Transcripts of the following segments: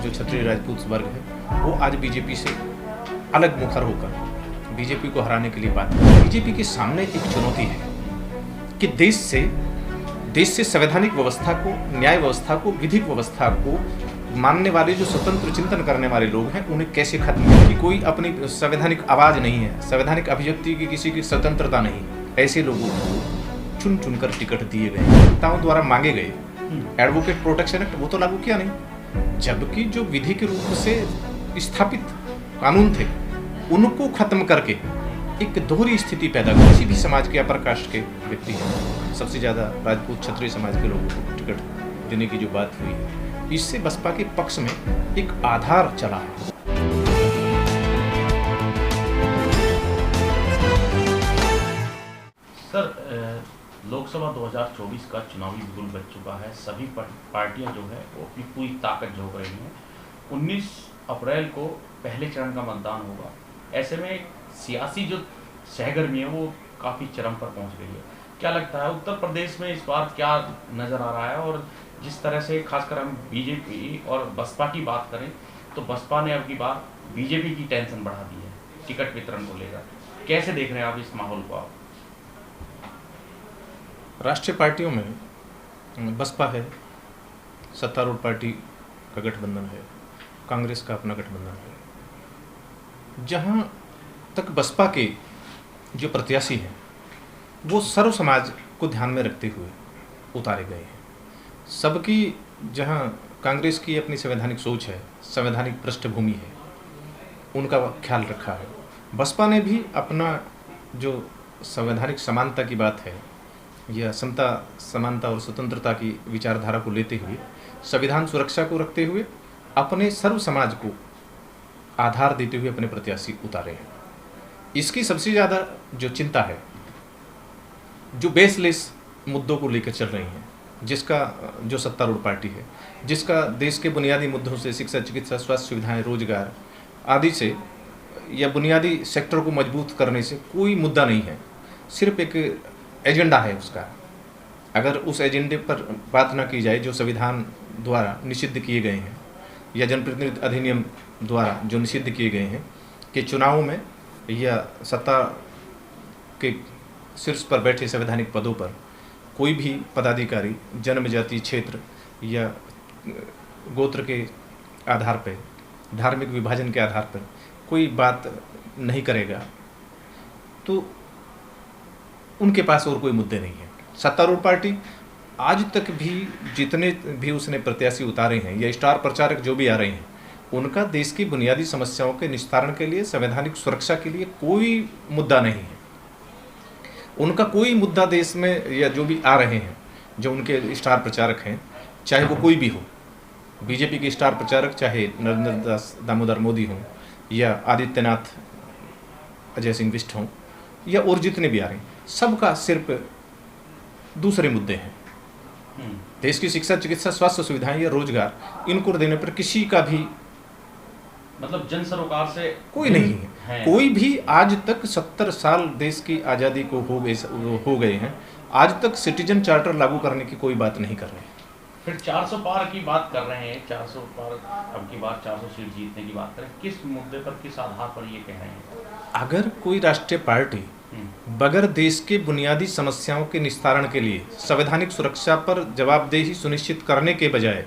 जो क्षत्रिय राजपूत वर्ग है वो आज बीजेपी से अलग मुखर होकर बीजेपी को हराने के लिए बात कर रहा है। बीजेपी के सामने एक चुनौती है कि देश से संवैधानिक व्यवस्था को, न्याय व्यवस्था को, विधिक व्यवस्था को मानने वाले जो स्वतंत्र चिंतन करने वाले लोग हैं उन्हें कैसे खत्म किया। कि कोई अपनी संवैधानिक आवाज नहीं है, संवैधानिक अभिव्यक्ति की किसी की स्वतंत्रता नहीं, ऐसे लोगों को चुन चुनकर टिकट दिए गए, नेताओं द्वारा मांगे गए। एडवोकेट प्रोटेक्शन एक्ट वो तो लागू किया नहीं, जबकि जो विधि के रूप से स्थापित कानून थे उनको खत्म करके एक दोहरी स्थिति पैदा की। किसी भी समाज के अपर कास्ट के व्यक्ति हैं, सबसे ज़्यादा राजपूत क्षत्रिय समाज के लोगों को टिकट देने की जो बात हुई है, इससे बसपा के पक्ष में एक आधार चला है। सर, लोकसभा 2024 का चुनावी बिगुल बज चुका है। सभी पार्टियां जो है वो अपनी पूरी ताकत झोंक रही हैं। 19 अप्रैल को पहले चरण का मतदान होगा। ऐसे में सियासी जो सहगर्मी है वो काफ़ी चरम पर पहुंच गई है। क्या लगता है उत्तर प्रदेश में इस बार क्या नज़र आ रहा है? और जिस तरह से खासकर हम बीजेपी और बसपा की बात करें तो बसपा ने अब की बार बीजेपी की टेंशन बढ़ा दी है टिकट वितरण को लेकर। कैसे देख रहे हैं आप इस माहौल को? आप राष्ट्रीय पार्टियों में बसपा है, सत्तारूढ़ पार्टी का गठबंधन है, कांग्रेस का अपना गठबंधन है। जहां तक बसपा के जो प्रत्याशी हैं वो सर्व समाज को ध्यान में रखते हुए उतारे गए हैं। सबकी, जहां कांग्रेस की अपनी संवैधानिक सोच है, संवैधानिक पृष्ठभूमि है, उनका ख्याल रखा है। बसपा ने भी अपना जो संवैधानिक समानता की बात है या समता, समानता और स्वतंत्रता की विचारधारा को लेते हुए, संविधान सुरक्षा को रखते हुए अपने सर्व समाज को आधार देते हुए अपने प्रत्याशी उतारे हैं। इसकी सबसे ज़्यादा जो चिंता है, जो बेसलेस मुद्दों को लेकर चल रही हैं, जिसका जो सत्तारूढ़ पार्टी है, जिसका देश के बुनियादी मुद्दों से शिक्षा, चिकित्सा, स्वास्थ्य सुविधाएं, रोजगार आदि से या बुनियादी सेक्टर को मजबूत करने से कोई मुद्दा नहीं है, सिर्फ एक एजेंडा है उसका। अगर उस एजेंडे पर बात ना की जाए जो संविधान द्वारा निषिद्ध किए गए हैं या जनप्रतिनिधि अधिनियम द्वारा जो निषिद्ध किए गए हैं कि चुनावों में या सत्ता के शीर्ष पर बैठे संवैधानिक पदों पर कोई भी पदाधिकारी जन्म, जाति, क्षेत्र या गोत्र के आधार पर, धार्मिक विभाजन के आधार पर कोई बात नहीं करेगा, तो उनके पास और कोई मुद्दे नहीं है। सत्तारूढ़ पार्टी आज तक भी जितने भी उसने प्रत्याशी उतारे हैं या स्टार प्रचारक जो भी आ रहे हैं, उनका देश की बुनियादी समस्याओं के निस्तारण के लिए, संवैधानिक सुरक्षा के लिए कोई मुद्दा नहीं है। उनका कोई मुद्दा देश में, या जो भी आ रहे हैं जो उनके स्टार प्रचारक हैं, चाहे वो कोई भी हो, बीजेपी के स्टार प्रचारक चाहे नरेंद्र दास दामोदर मोदी हों या आदित्यनाथ, अजय सिंह बिष्ट हों या और जितने भी आ रहे हैं, सबका सिर्फ दूसरे मुद्दे हैं। देश की शिक्षा, चिकित्सा, स्वास्थ्य सुविधाएं या रोजगार, इनको देने पर किसी का भी मतलब जन सरोकार से कोई नहीं है। कोई भी आज तक 70 साल देश की आज़ादी को हो गए हैं, आज तक सिटीजन चार्टर लागू करने की कोई बात नहीं कर रहे हैं। फिर 400 पार की बात कर रहे हैं, 400 पार अब की बात, 400 सीट जीतने की बात करें, किस मुद्दे पर, किस आधार पर ये कह रहे हैं? अगर कोई राष्ट्रीय पार्टी बगैर देश के बुनियादी समस्याओं के निस्तारण के लिए संवैधानिक सुरक्षा पर जवाबदेही सुनिश्चित करने के बजाय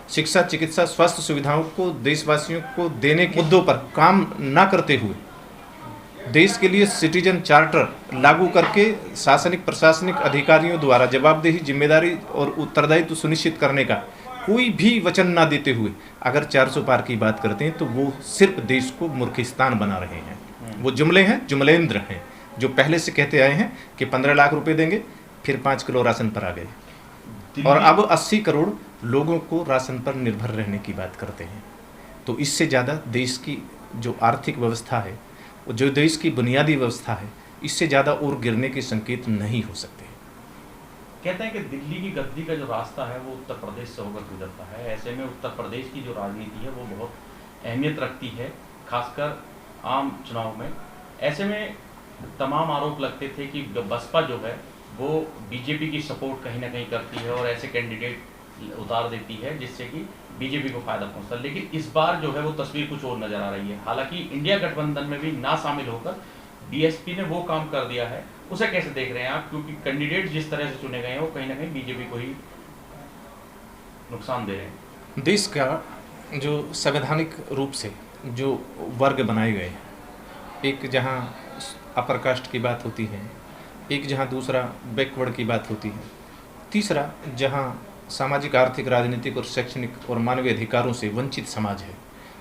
शिक्षा, चिकित्सा, स्वास्थ्य सुविधाओं को देशवासियों को देने के मुद्दों पर काम न करते हुए देश के लिए सिटीजन चार्टर लागू करके शासनिक प्रशासनिक अधिकारियों द्वारा जवाबदेही, जिम्मेदारी और उत्तरदायित्व सुनिश्चित करने का कोई भी वचन ना देते हुए अगर 400 पार की बात करते हैं तो वो सिर्फ देश को मूर्खिस्तान बना रहे हैं। वो जुमले हैं, जुमलेंद्र हैं, जो पहले से कहते आए हैं कि 15 लाख रुपए देंगे, फिर 5 किलो राशन पर आ गए और अब 80 करोड़ लोगों को राशन पर निर्भर रहने की बात करते हैं। तो इससे ज़्यादा देश की जो आर्थिक व्यवस्था है, जो देश की बुनियादी व्यवस्था है, इससे ज़्यादा और गिरने के संकेत नहीं हो सकते। कहते हैं कि दिल्ली की गद्दी का जो रास्ता है वो उत्तर प्रदेश से होकर गुजरता है। ऐसे में उत्तर प्रदेश की जो राजनीति है वो बहुत अहमियत रखती है, खासकर आम चुनाव में। ऐसे में तमाम आरोप लगते थे कि बसपा जो है वो बीजेपी की सपोर्ट कहीं ना कहीं करती है और ऐसे कैंडिडेट उतार देती है जिससे कि बीजेपी को फायदा पहुंचता, लेकिन इस बार जो है वो तस्वीर कुछ और नजर आ रही है। हालांकि इंडिया गठबंधन में भी ना शामिल होकर बीएसपी ने वो काम कर दिया है, उसे कैसे देख रहे हैं आप? क्योंकि कैंडिडेट जिस तरह से चुने गए हैं वो कहीं ना कहीं बीजेपी को ही नुकसान दे रहे हैं। देश का जो संवैधानिक रूप से जो वर्ग बनाए गए हैं, एक जहाँ अपर कास्ट की बात होती है, एक जहाँ दूसरा बैकवर्ड की बात होती है, तीसरा जहाँ सामाजिक, आर्थिक, राजनीतिक और शैक्षणिक और मानवीय अधिकारों से वंचित समाज है,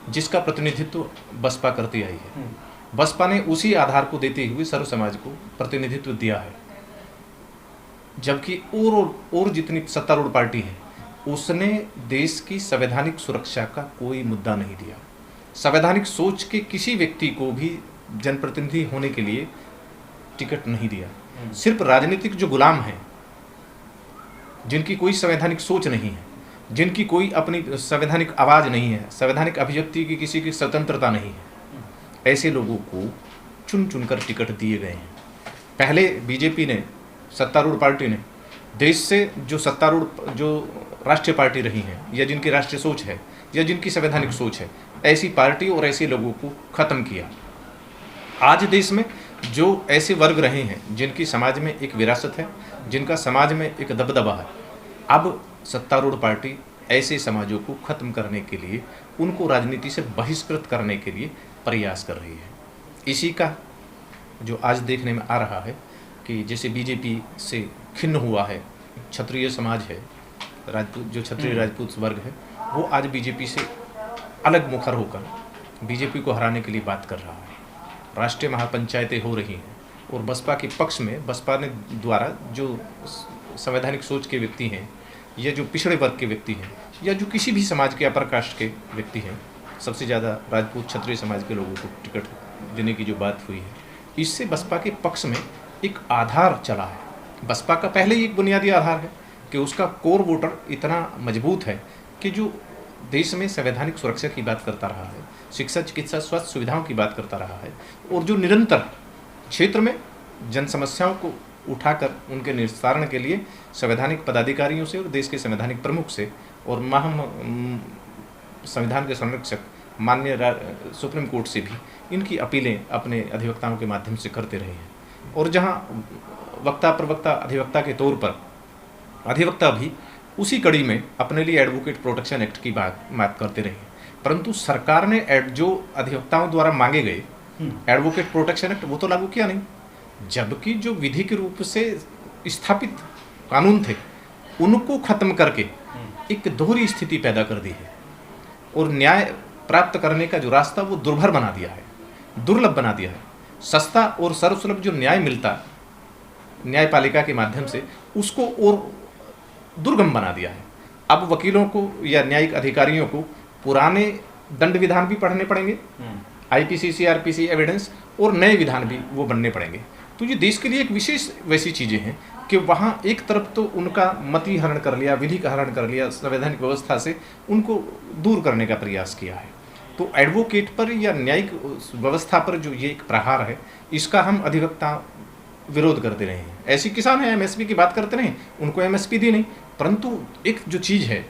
जिसका प्रतिनिधित्व बसपा करती आई है। बसपा ने उसी आधार को देते हुए सर्व समाज को प्रतिनिधित्व दिया है, जबकि और जितनी सत्तारूढ़ पार्टी है उसने देश की संवैधानिक सुरक्षा का कोई मुद्दा नहीं दिया। संवैधानिक सोच के किसी व्यक्ति को भी जनप्रतिनिधि होने के लिए टिकट नहीं दिया। सिर्फ राजनीतिक जो गुलाम हैं, जिनकी कोई संवैधानिक सोच नहीं है, जिनकी कोई अपनी संवैधानिक आवाज़ नहीं है, संवैधानिक अभिव्यक्ति की किसी की स्वतंत्रता नहीं है, ऐसे लोगों को चुन चुनकर टिकट दिए गए हैं। पहले बीजेपी ने, सत्तारूढ़ पार्टी ने देश से जो सत्तारूढ़ जो राष्ट्रीय पार्टी रही हैं, या जिनकी राष्ट्रीय सोच है, या जिनकी संवैधानिक सोच है, ऐसी पार्टी और ऐसे लोगों को ख़त्म किया। आज देश में जो ऐसे वर्ग रहे हैं जिनकी समाज में एक विरासत है, जिनका समाज में एक दबदबा है, अब सत्तारूढ़ पार्टी ऐसे समाजों को ख़त्म करने के लिए, उनको राजनीति से बहिष्कृत करने के लिए प्रयास कर रही है। इसी का जो आज देखने में आ रहा है कि जैसे बीजेपी से खिन्न हुआ है क्षत्रिय समाज है, राजपूत, जो क्षत्रिय राजपूत वर्ग है, वो आज बीजेपी से अलग मुखर होकर बीजेपी को हराने के लिए बात कर रहा है। राष्ट्रीय महापंचायतें हो रही हैं और बसपा के पक्ष में, बसपा ने द्वारा जो संवैधानिक सोच के व्यक्ति हैं, या जो पिछड़े वर्ग के व्यक्ति हैं, या जो किसी भी समाज के अपर कास्ट के व्यक्ति हैं, सबसे ज़्यादा राजपूत क्षत्रिय समाज के लोगों को टिकट देने की जो बात हुई है, इससे बसपा के पक्ष में एक आधार चला है। बसपा का पहले ही एक बुनियादी आधार है कि उसका कोर वोटर इतना मजबूत है कि जो देश में संवैधानिक सुरक्षा की बात करता रहा है, शिक्षा, चिकित्सा, स्वास्थ्य सुविधाओं की बात करता रहा है, और जो निरंतर क्षेत्र में जन समस्याओं को उठाकर उनके निस्तारण के लिए संवैधानिक पदाधिकारियों से और देश के संवैधानिक प्रमुख से और संविधान के संरक्षक माननीय सुप्रीम कोर्ट से भी इनकी अपीलें अपने अधिवक्ताओं के माध्यम से करते रहे हैं। और जहां वक्ता प्रवक्ता अधिवक्ता के तौर पर अधिवक्ता भी उसी कड़ी में अपने लिए एडवोकेट प्रोटेक्शन एक्ट की बात करते रहे, परंतु सरकार ने जो अधिवक्ताओं द्वारा मांगे गए एडवोकेट प्रोटेक्शन एक्ट वो तो लागू किया नहीं, जबकि जो विधि के रूप से स्थापित कानून थे उनको खत्म करके एक दोहरी स्थिति पैदा कर दी है और न्याय प्राप्त करने का जो रास्ता वो दुर्भर बना दिया है, दुर्लभ बना दिया है। सस्ता और सर्वसुलभ जो न्याय मिलता न्यायपालिका के माध्यम से, उसको और दुर्गम बना दिया है। अब वकीलों को या न्यायिक अधिकारियों को पुराने दंड विधान भी पढ़ने पड़ेंगे, आईपीसी, सीआरपीसी, एविडेंस, और नए विधान भी वो बनने पड़ेंगे। तो ये देश के लिए एक विशेष वैसी चीज़ें हैं कि वहाँ एक तरफ तो उनका मति हरण कर लिया, विधि का हरण कर लिया, संवैधानिक व्यवस्था से उनको दूर करने का प्रयास किया है। तो एडवोकेट पर या न्यायिक व्यवस्था पर जो ये एक प्रहार है, इसका हम अधिवक्ता विरोध करते रहे हैं। ऐसे किसान हैं एमएसपी की बात करते रहे, उनको एमएसपी दी नहीं, परंतु एक जो चीज़ है,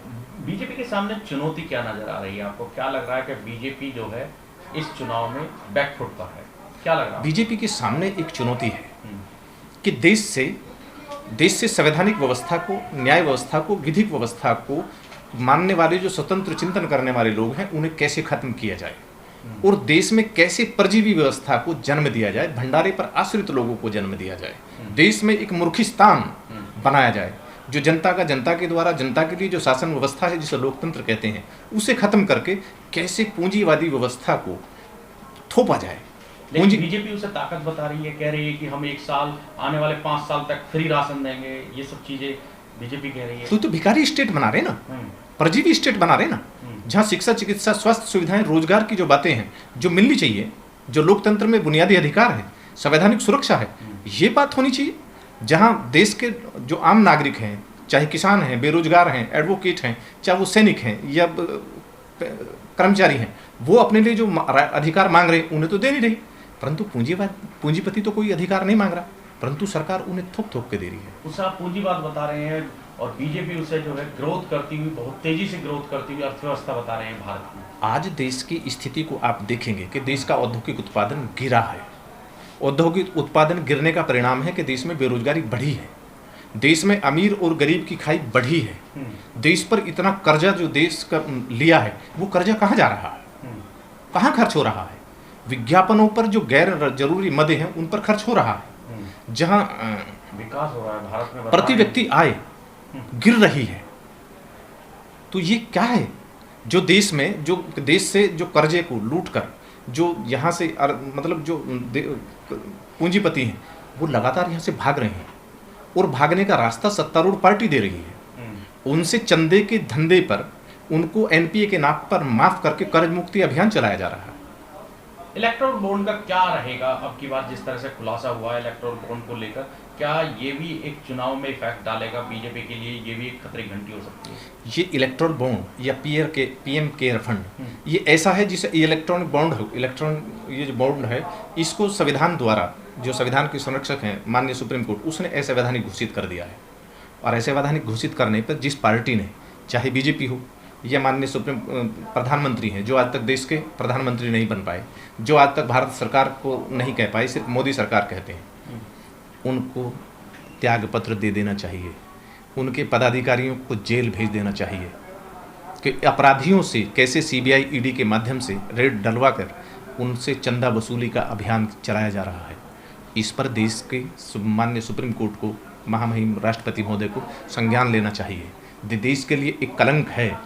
बीजेपी के सामने चुनौती क्या नजर आ रही है आपको? क्या लग रहा है कि बीजेपी जो है इस चुनाव में बैकफुट पर है? क्या लग रहा है? बीजेपी के सामने एक चुनौती है कि देश से संवैधानिक व्यवस्था को, न्याय व्यवस्था को, विधिक व्यवस्था को मानने वाले जो स्वतंत्र चिंतन करने वाले लोग हैं उन्हें कैसे खत्म किया जाए और देश में कैसे परजीवी व्यवस्था को जन्म दिया जाए, भंडारे पर आश्रित लोगों को जन्म दिया जाए, देश में एक मूर्खिस्तान बनाया जाए, जो जनता के द्वारा जनता के लिए जो शासन व्यवस्था है जिसे लोकतंत्र कहते हैं, उसे खत्म करके कैसे पूंजीवादी व्यवस्था को थोपा जाए। लेकिन बीजेपी उसे ताकत बता रही है, कह रही है कि हम 1 साल, आने वाले 5 साल तक फ्री राशन देंगे, ये सब चीजें बीजेपी कह रही है। तो भिखारी स्टेट बना रहे ना, परजीवी स्टेट बना रहे ना, जहाँ शिक्षा, चिकित्सा, स्वास्थ्य सुविधाएं, रोजगार की जो बातें हैं जो मिलनी चाहिए, जो लोकतंत्र में बुनियादी अधिकार है, संवैधानिक सुरक्षा है, ये बात होनी चाहिए। जहाँ देश के जो आम नागरिक हैं, चाहे किसान हैं, बेरोजगार हैं, एडवोकेट हैं, चाहे वो सैनिक हैं या कर्मचारी हैं, वो अपने लिए जो अधिकार मांग रहे हैं उन्हें तो दे नहीं रही, परंतु पूंजीपति तो कोई अधिकार नहीं मांग रहा, परंतु सरकार उन्हें थोक के दे रही है। उसे आप पूंजीवाद बता रहे हैं, और बीजेपी उसे जो है ग्रोथ करती हुई, बहुत तेजी से ग्रोथ करती हुई अर्थव्यवस्था बता रहे हैं भारत में। आज देश की स्थिति को आप देखेंगे कि देश का औद्योगिक उत्पादन गिरा है। औद्योगिक उत्पादन गिरने का परिणाम है कि देश में बेरोजगारी बढ़ी है, देश में अमीर और गरीब की खाई बढ़ी है, देश पर इतना कर्जा जो देश का लिया है वो कर्जा कहाँ जा रहा है, कहाँ खर्च हो रहा है? विज्ञापनों पर जो गैर जरूरी मदे हैं उन पर खर्च हो रहा है। जहाँ विकास हो रहा है भारत में, प्रति व्यक्ति आय गिर रही है। तो ये क्या है? जो देश में जो देश से जो कर्जे को लूट कर जो यहाँ से मतलब जो पूंजीपति हैं वो लगातार यहाँ से भाग रहे हैं और भागने का रास्ता सत्तारूढ़ पार्टी दे रही है। उनसे चंदे के धंधे पर उनको एनपीए के नाम पर माफ करके कर्ज मुक्ति अभियान चलाया जा रहा है। इलेक्ट्रोल बॉन्ड का क्या रहेगा अब की बार, जिस तरह से खुलासा हुआ है इलेक्ट्रोल बॉन्ड को लेकर, क्या ये भी एक चुनाव में इफेक्ट डालेगा बीजेपी के लिए? ये भी एक खतरे की घंटी हो सकती है। ये इलेक्ट्रोल बॉन्ड या पीएम केयर फंड ये ऐसा है जिसे इलेक्ट्रॉनिक बॉन्ड हो, ये जो बॉन्ड है इसको संविधान द्वारा, जो संविधान के संरक्षक हैं माननीय सुप्रीम कोर्ट, उसने असंवैधानिक घोषित कर दिया है। और असंवैधानिक घोषित करने पर जिस पार्टी ने, चाहे बीजेपी हो या माननीय सुप्रीम प्रधानमंत्री हैं जो आज तक देश के प्रधानमंत्री नहीं बन पाए, जो आज तक भारत सरकार को नहीं कह पाए, सिर्फ मोदी सरकार कहते हैं, उनको त्याग पत्र दे देना चाहिए। उनके पदाधिकारियों को जेल भेज देना चाहिए कि अपराधियों से कैसे सीबीआई ईडी के माध्यम से रेड डलवा कर उनसे चंदा वसूली का अभियान चलाया जा रहा है। इस पर देश के माननीय सुप्रीम कोर्ट को, महामहिम राष्ट्रपति महोदय को संज्ञान लेना चाहिए। देश के लिए एक कलंक है,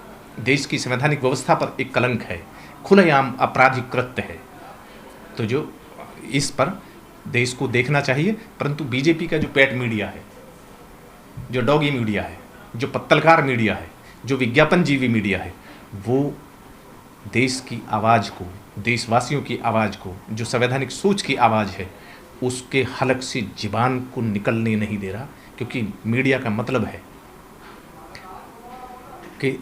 देश की संवैधानिक व्यवस्था पर एक कलंक है, खुलेआम आपराधिक कृत्य है। तो जो इस पर देश को देखना चाहिए। परंतु बीजेपी का जो पेट मीडिया है, जो डॉगी मीडिया है, जो पत्तलकार मीडिया है, जो विज्ञापन जीवी मीडिया है, वो देश की आवाज़ को, देशवासियों की आवाज़ को, जो संवैधानिक सोच की आवाज़ है, उसके हलक से ज़बान को निकलने नहीं दे रहा। क्योंकि मीडिया का मतलब है कि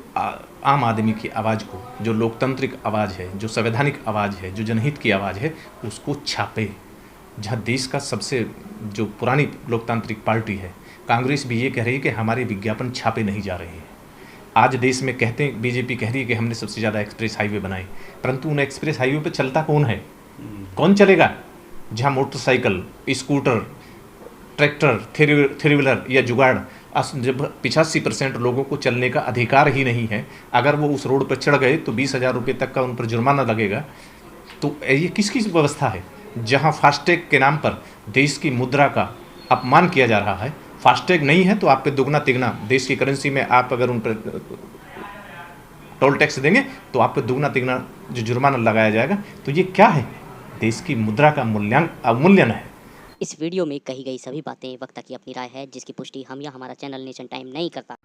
आम आदमी की आवाज़ को, जो लोकतांत्रिक आवाज़ है, जो संवैधानिक आवाज़ है, जो जनहित की आवाज़ है, उसको छापे। जहाँ देश का सबसे जो पुरानी लोकतांत्रिक पार्टी है कांग्रेस भी ये कह रही है कि हमारे विज्ञापन छापे नहीं जा रहे हैं। आज देश में कहते हैं, बीजेपी कह रही है कि हमने सबसे ज़्यादा एक्सप्रेस हाईवे बनाए, परंतु उन एक्सप्रेस हाईवे पे चलता कौन है? कौन चलेगा? जहाँ motorcycle, scooter, tractor, three wheeler या जुगाड़, जब 85% लोगों को चलने का अधिकार ही नहीं है, अगर वो उस रोड पर चढ़ गए तो 20,000 रुपये तक का उन पर जुर्माना लगेगा। तो ये किसकी व्यवस्था है? जहाँ फास्टैग के नाम पर देश की मुद्रा का अपमान किया जा रहा है। फास्टैग नहीं है तो आप पे दुगना तिगना देश की करेंसी में आप अगर उन पर टोल टैक्स देंगे तो आप पे दुगना तिगना जो जुर्माना लगाया जाएगा। तो ये क्या है? देश की मुद्रा का अवमूल्यन है। इस वीडियो में कही गई सभी बातें वक्ता की अपनी राय है, जिसकी पुष्टि हम या हमारा चैनल नेशन टाइम नहीं करता।